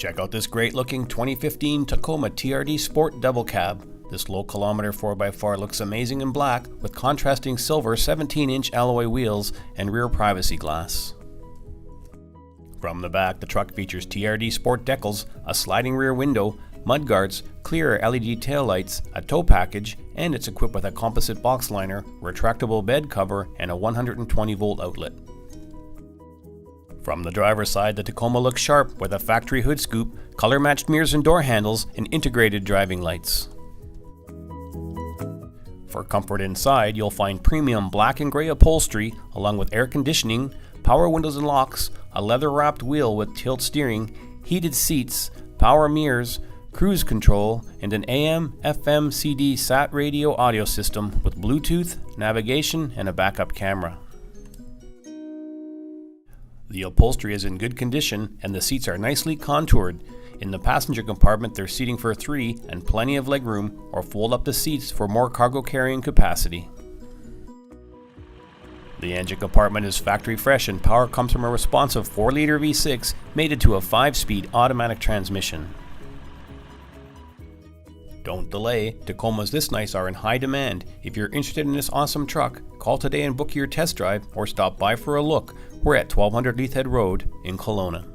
Check out this great looking 2015 Tacoma TRD Sport double cab. This low kilometer 4x4 looks amazing in black with contrasting silver 17-inch alloy wheels and rear privacy glass. From the back, the truck features TRD Sport decals, a sliding rear window, mudguards, clear LED taillights, a tow package, and it's equipped with a composite box liner, retractable bed cover, and a 120-volt outlet. From the driver's side, the Tacoma looks sharp with a factory hood scoop, color-matched mirrors and door handles, and integrated driving lights. For comfort inside, you'll find premium black and gray upholstery, along with air conditioning, power windows and locks, a leather-wrapped wheel with tilt steering, heated seats, power mirrors, cruise control, and an AM, FM, CD SAT radio audio system with Bluetooth, navigation, and a backup camera. The upholstery is in good condition and the seats are nicely contoured. In the passenger compartment, there's seating for 3 and plenty of legroom, or fold up the seats for more cargo carrying capacity. The engine compartment is factory fresh and power comes from a responsive 4-liter V6 mated to a 5-speed automatic transmission. Don't delay, Tacomas this nice are in high demand. If you're interested in this awesome truck, call today and book your test drive or stop by for a look. We're at 1200 Leathead Road in Kelowna.